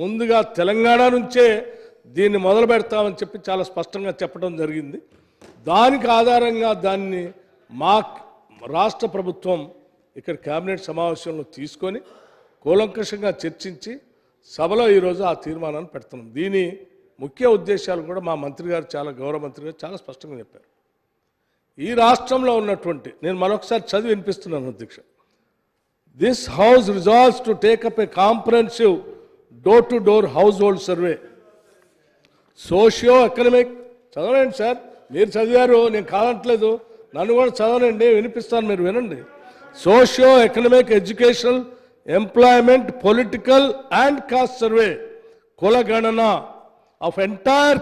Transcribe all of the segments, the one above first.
ముందుగా తెలంగాణ నుంచే దీన్ని మొదలు పెడతామని చెప్పి చాలా స్పష్టంగా చెప్పడం జరిగింది. దానికి ఆధారంగా దాన్ని మా రాష్ట్ర ప్రభుత్వం ఇక్కడ కేబినెట్ సమావేశంలో తీసుకొని కూలంకషంగా చర్చించి సభలో ఈరోజు ఆ తీర్మానాన్ని పెడుతున్నాం. దీని ముఖ్య ఉద్దేశాలు కూడా మా మంత్రి గారు చాలా గౌరవ మంత్రి గారు చాలా స్పష్టంగా చెప్పారు. ఈ రాష్ట్రంలో ఉన్నటువంటి నేను మరొకసారి చదివి వినిపిస్తున్నాను అధ్యక్ష. This house resolves to take up A comprehensive door to door household survey socio economic చదవండి సార్, మీరు చదివారు నేను కాదంటలేదు, నన్ను కూడా చదవనండి, వినిపిస్తాను మీరు వినండి. Socio economic educational employment political and caste survey కులగణన of entire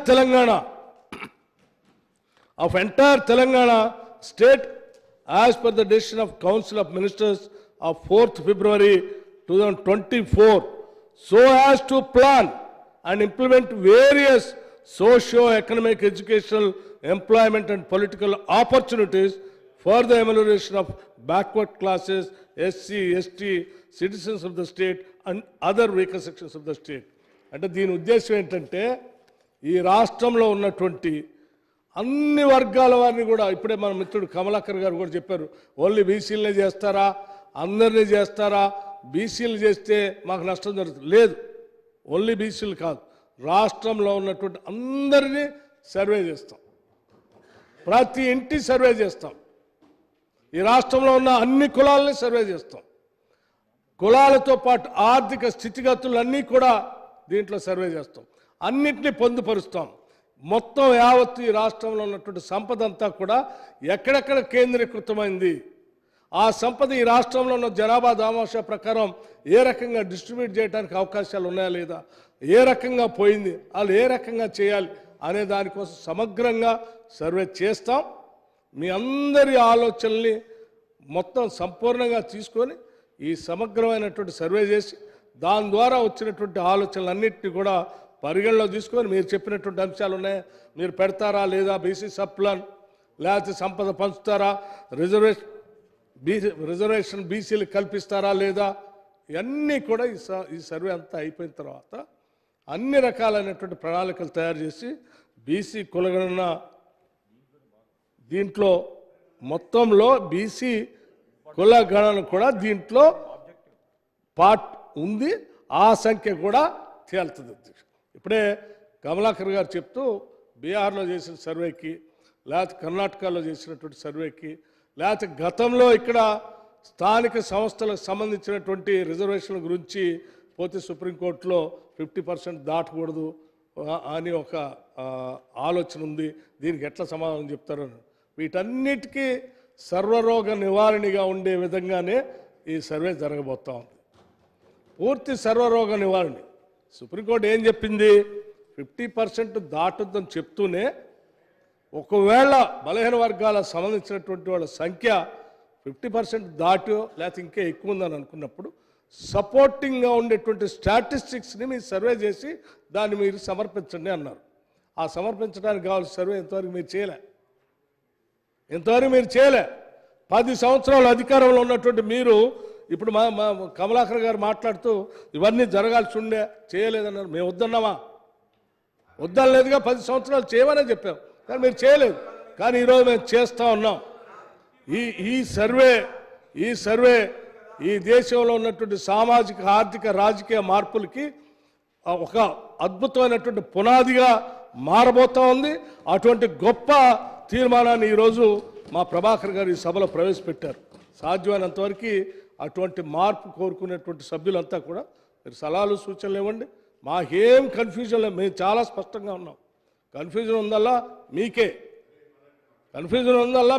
Telangana state as per the decision of Council of Ministers of 4th February 2024 so as to plan and implement various socio-economic, educational, employment and political opportunities for the amelioration of backward classes, SC, ST, citizens of the state and other weaker sections of the state. అంటే దీని ఉద్దేశం ఏంటంటే ఈ రాష్ట్రంలో ఉన్నటువంటి అన్ని వర్గాల వారిని కూడా ఇప్పుడే మన మిత్రుడు కమలాకర్ గారు కూడా చెప్పారు, ఓన్లీ బీసీలనే చేస్తారా, అందరినీ చేస్తారా, బీసీలు చేస్తే మాకు నష్టం జరుగుతుంది. లేదు, ఓన్లీ బీసీలు కాదు, రాష్ట్రంలో ఉన్నటువంటి అందరినీ సర్వే చేస్తాం, ప్రతి ఇంటి సర్వే చేస్తాం, ఈ రాష్ట్రంలో ఉన్న అన్ని కులాలని సర్వే చేస్తాం, కులాలతో పాటు ఆర్థిక స్థితిగతులన్నీ కూడా దీంట్లో సర్వే చేస్తాం, అన్నింటినీ పొందుపరుస్తాం. మొత్తం యావత్తు ఈ రాష్ట్రంలో ఉన్నటువంటి సంపద అంతా కూడా ఎక్కడెక్కడ కేంద్రీకృతమైంది, ఆ సంపద ఈ రాష్ట్రంలో ఉన్న జనాభా దామాషా ప్రకారం ఏ రకంగా డిస్ట్రిబ్యూట్ చేయడానికి అవకాశాలు ఉన్నాయా లేదా, ఏ రకంగా పోయింది, వాళ్ళు ఏ రకంగా చేయాలి అనే దానికోసం సమగ్రంగా సర్వే చేస్తాం. మీ అందరి ఆలోచనల్ని మొత్తం సంపూర్ణంగా తీసుకొని ఈ సమగ్రమైనటువంటి సర్వే చేసి దాని ద్వారా వచ్చినటువంటి ఆలోచనలన్నింటినీ కూడా పరిగణలో తీసుకొని మీరు చెప్పినటువంటి అంశాలు ఉన్నాయి, మీరు పెడతారా లేదా, బీసీ సబ్ ప్లాన్ లేకపోతే సంపద పంచుతారా, రిజర్వేషన్ బీసీలు కల్పిస్తారా లేదా, ఇవన్నీ కూడా ఈ సర్వే అంతా అయిపోయిన తర్వాత అన్ని రకాలైనటువంటి ప్రణాళికలు తయారు చేసి బీసీ కులగణన దీంట్లో మొత్తంలో బీసీ కులగణన కూడా దీంట్లో పార్ట్ ఉంది, ఆ సంఖ్య కూడా తేలుతుంది. ఇప్పుడే కమలాకర్ గారు చెప్తూ బీహార్లో చేసిన సర్వేకి లేకపోతే కర్ణాటకలో చేసినటువంటి సర్వేకి లేకపోతే గతంలో ఇక్కడ స్థానిక సంస్థలకు సంబంధించినటువంటి రిజర్వేషన్ల గురించి పోతే సుప్రీంకోర్టులో 50% దాటకూడదు అని ఒక ఆలోచన ఉంది, దీనికి ఎట్లా సమాధానం చెప్తారు. వీటన్నిటికీ సర్వరోగ నివారణగా ఉండే విధంగానే ఈ సర్వే జరగబోతా ఉంది. పూర్తి సర్వరోగ నివారణ సుప్రీంకోర్టు ఏం చెప్పింది, 50% దాటుద్దని చెప్తూనే ఒకవేళ బలహీన వర్గాలకు సంబంధించినటువంటి వాళ్ళ సంఖ్య 50% దాటో లేకపోతే ఇంకా ఎక్కువ ఉందని అనుకున్నప్పుడు సపోర్టింగ్గా ఉండేటువంటి స్టాటిస్టిక్స్ని మీరు సర్వే చేసి దాన్ని మీరు సమర్పించండి అన్నారు. ఆ సమర్పించడానికి కావాల్సిన సర్వే ఇంతవరకు మీరు చేయలే. 10 సంవత్సరాలు అధికారంలో ఉన్నటువంటి మీరు ఇప్పుడు మా కమలాకర్ గారు మాట్లాడుతూ ఇవన్నీ జరగాల్సి ఉండే చేయలేదన్నారు. మేము వద్దనలేదుగా, 10 సంవత్సరాలు చేయమనే చెప్పాం, కానీ మీరు చేయలేదు. కానీ ఈరోజు మేము చేస్తూ ఉన్నాం. ఈ సర్వే ఈ దేశంలో ఉన్నటువంటి సామాజిక, ఆర్థిక, రాజకీయ మార్పులకి ఒక అద్భుతమైనటువంటి పునాదిగా మారబోతూ ఉంది. అటువంటి గొప్ప తీర్మానాన్ని ఈరోజు మా ప్రభాకర్ గారు ఈ సభలో ప్రవేశపెట్టారు. సాధ్యమైనంతవరకు అటువంటి మార్పు కోరుకునేటువంటి సభ్యులంతా కూడా మీరు సలహాలు సూచనలు ఇవ్వండి. మాకేం కన్ఫ్యూజన్ లేదు, మేము చాలా స్పష్టంగా ఉన్నాం. కన్ఫ్యూజన్ ఉందల్లా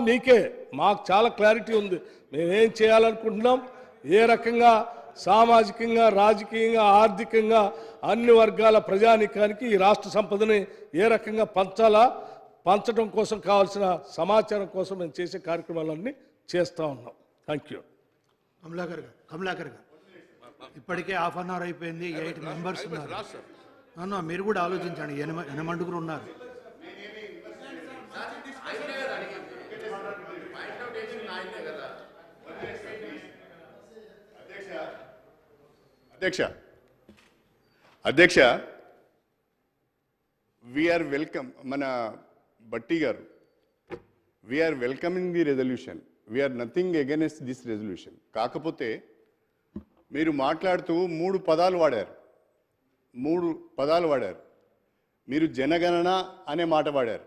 మీకే, మాకు చాలా క్లారిటీ ఉంది. మేమేం చేయాలనుకుంటున్నాం, ఏ రకంగా సామాజికంగా, రాజకీయంగా, ఆర్థికంగా అన్ని వర్గాల ప్రజానీకానికి ఈ రాష్ట్ర సంపదని ఏ రకంగా పంచడం కోసం కావాల్సిన సమాచారం కోసం మేము చేసే కార్యక్రమాలన్నీ చేస్తూ ఉన్నాం. Thank you. కమలాకర్ గారు ఇప్పటికే ½ అన్ అవర్ అయిపోయింది, 8 మెంబర్స్ ఉన్నారు. మీరు కూడా ఆలోచించండి, 8 ఉన్నారు. అధ్యక్ష అధ్యక్ష, వీఆర్ వెల్కమ్ మన Batti garu, we are welcoming the resolution, we are nothing against this resolution. కాకపోతే మీరు మాట్లాడుతూ 3 పదాలు వాడారు. మీరు జనగణన అనే మాట వాడారు,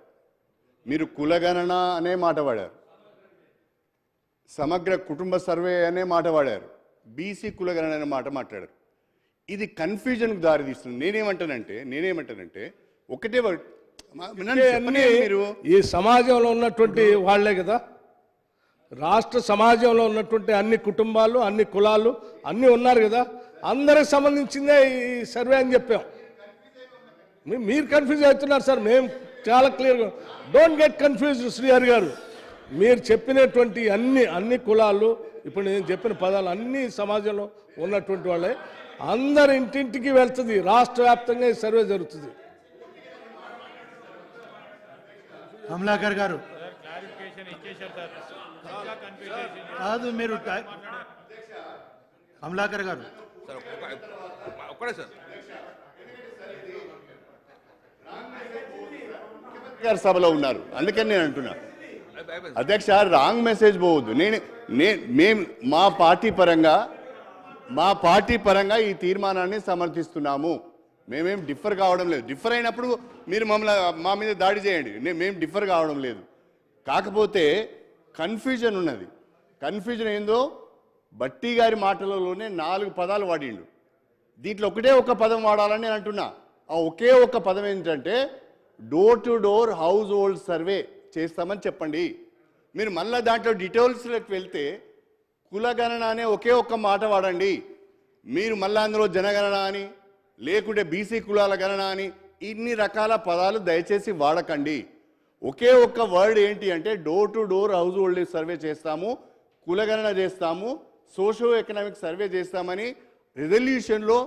మీరు కులగణన అనే మాట వాడారు, సమగ్ర కుటుంబ సర్వే అనే మాట వాడారు, బీసీ కులగణన అనే మాట మాట్లాడారు. ఇది కన్ఫ్యూజన్కు దారితీస్తుంది. నేనేమంటానంటే ఒకటే అన్ని ఈ సమాజంలో ఉన్నటువంటి వాళ్లే కదా, రాష్ట్ర సమాజంలో ఉన్నటువంటి అన్ని కుటుంబాలు, అన్ని కులాలు అన్నీ ఉన్నారు కదా, అందరికి సంబంధించిందే ఈ సర్వే అని చెప్పాం. మీరు కన్ఫ్యూజ్ అవుతున్నారు సార్, మేము చాలా క్లియర్గా. డోంట్ గెట్ కన్ఫ్యూజ్డ్ శ్రీహరి గారు. మీరు చెప్పినటువంటి అన్ని కులాలు, ఇప్పుడు నేను చెప్పిన పదాలు అన్ని సమాజంలో ఉన్నటువంటి వాళ్ళే, అందరి ఇంటింటికి వెళ్తుంది, రాష్ట్ర వ్యాప్తంగా ఈ సర్వే జరుగుతుంది. కమలాకర్ గారు కాదు, మీరు కమలాకర్ గారు ఒక్కడే సార్ గారు సభలో ఉన్నారు, అందుకని నేను అంటున్నా అధ్యక్ష, రాంగ్ మెసేజ్ పోవద్దు. మేము మా పార్టీ పరంగా ఈ తీర్మానాన్ని సమర్థిస్తున్నాము. మేమేం డిఫర్ కావడం లేదు. డిఫర్ అయినప్పుడు మీరు మా మీద దాడి చేయండి, మేము డిఫర్ కావడం లేదు. కాకపోతే కన్ఫ్యూజన్ ఉన్నది. కన్ఫ్యూజన్ ఏందో బట్టి గారి మాటలలోనే 4 పదాలు వాడిండు. దీంట్లో ఒకటే ఒక పదం వాడాలని నేను అంటున్నా. ఆ ఒకే ఒక పదం ఏంటంటే door to door household survey చేస్తామని చెప్పండి. మీరు మళ్ళీ దాంట్లో డీటెయిల్స్లోకి వెళ్తే కులగణన అనే ఒకే ఒక్క మాట వాడండి. మీరు మళ్ళీ అందులో జనగణన అని, లేకుంటే బీసీ కులాల గణన అని ఇన్ని రకాల పదాలు దయచేసి వాడకండి. ఒకే ఒక్క వర్డ్ ఏంటి అంటే door to door household survey చేస్తాము, కులగణన చేస్తాము, సోషో ఎకనామిక్ సర్వే చేస్తామని రెజల్యూషన్లో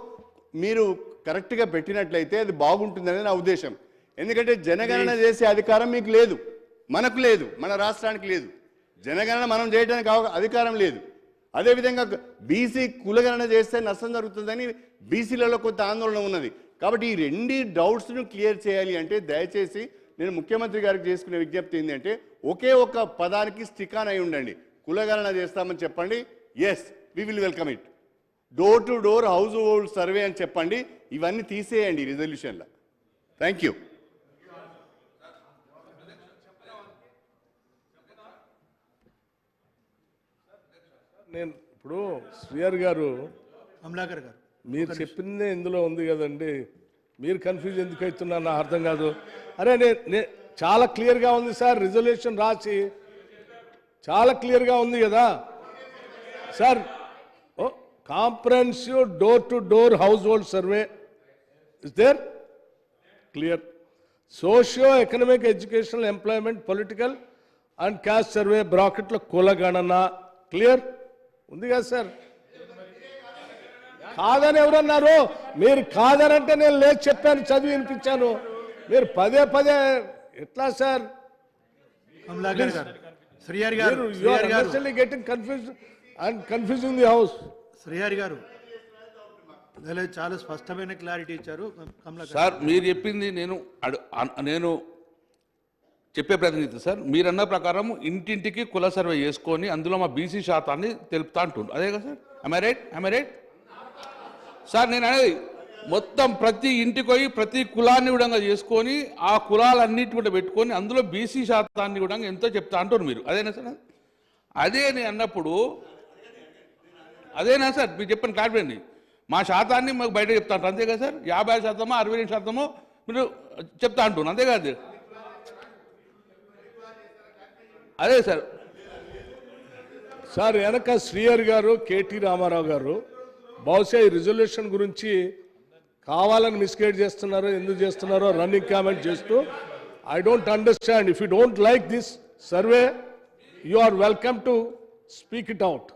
మీరు కరెక్ట్గా పెట్టినట్లయితే అది బాగుంటుందని నా ఉద్దేశం. ఎందుకంటే జనగణన చేసే అధికారం మీకు లేదు, మనకు లేదు, మన రాష్ట్రానికి లేదు. జనగణన మనం చేయడానికి అధికారం లేదు. అదేవిధంగా బీసీ కులగణన చేస్తే నష్టం జరుగుతుందని బీసీలలో కొంత ఆందోళన ఉన్నది. కాబట్టి ఈ 2 డౌట్స్ను క్లియర్ చేయాలి అంటే దయచేసి నేను ముఖ్యమంత్రి గారికి చేసుకునే విజ్ఞప్తి ఏంటంటే ఒకే ఒక పదానికి స్టిక్ ఆన్ అయి ఉండండి. కులగణన చేస్తామని చెప్పండి, yes we will welcome it. Door to door household survey అని చెప్పండి. ఇవన్నీ తీసేయండి రిజల్యూషన్లో. Thank you. నేను ఇప్పుడు శ్రీహరి గారు, కమలాకర్ గారు మీరు చెప్పిందే ఇందులో ఉంది కదండి, మీరు కన్ఫ్యూజ్ ఎందుకు అవుతున్నా నాకు అర్థం కాదు. అరే చాలా క్లియర్గా ఉంది సార్, రిజల్యూషన్ రాసి చాలా క్లియర్గా ఉంది కదా sir. Comprehensive door to door household survey is there clear. Socio economic educational employment political and caste survey బ్రాకెట్లో కులగణన క్లియర్ ఉంది కదా సార్. కాదని ఎవరన్నారు? మీరు కాదనంటే నేను లేదు చెప్పాను, చదివి వినిపించాను. మీరు పదే ఎట్లా సార్? కమలాకర్ గారు, శ్రీహరి గారు, getting confuse and confusing the house. Srihari గారు చాలా స్పష్టమైన క్లారిటీ ఇచ్చారు. కమలాకర్ సార్ మీరు చెప్పింది నేను చెప్పే ప్రతినిధి సార్. మీరన్న ప్రకారం ఇంటింటికి కుల సర్వే చేసుకొని అందులో మా బీసీ శాతాన్ని తెలుపుతా అంటుండ్రు, అదే కదా సార్? I right sir? నేను అనేది మొత్తం ప్రతి ఇంటికి పోయి ప్రతి కులాన్ని కూడా చేసుకొని ఆ కులాలన్నిటి కూడా పెట్టుకొని అందులో బీసీ శాతాన్ని కూడా ఎంతో చెప్తా అంటున్నారు మీరు, అదేనా సార్? అదే నేను అన్నప్పుడు అదేనా సార్ మీరు చెప్పిన క్లారిటీ? మా శాతాన్ని మాకు బయట చెప్తా అంటారు, అంతే కదా సార్? 50% 62% మీరు చెప్తా అంటున్నారు, అంతే కాదు? అదే సార్. సార్ వెనక శ్రీహరి గారు, కేటీ రామారావు గారు బహుశా ఈ రిజల్యూషన్ గురించి కావాలని మిస్గైడ్ చేస్తున్నారో ఎందుకు చేస్తున్నారో రన్నింగ్ కామెంట్ చేస్తూ, I don't understand. If you don't like this survey you are welcome to speak it out.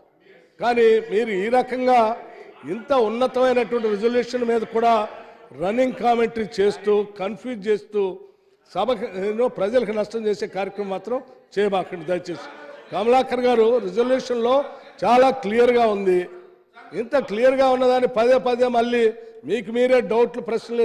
కానీ మీరు ఈ రకంగా ఇంత ఉన్నతమైనటువంటి రిజల్యూషన్ మీద కూడా రన్నింగ్ కామెంటరీ చేస్తూ కన్ఫ్యూజ్ చేస్తూ సభకు ప్రజలకు నష్టం చేసే కార్యక్రమం మాత్రం చేయబాకండి దయచేసి. కమలాకర్ గారు రిజల్యూషన్లో చాలా క్లియర్గా ఉంది. ఇంత క్లియర్గా ఉన్నదాన్ని పదే మళ్ళీ మీకు మీరే డౌట్లు ప్రశ్నలు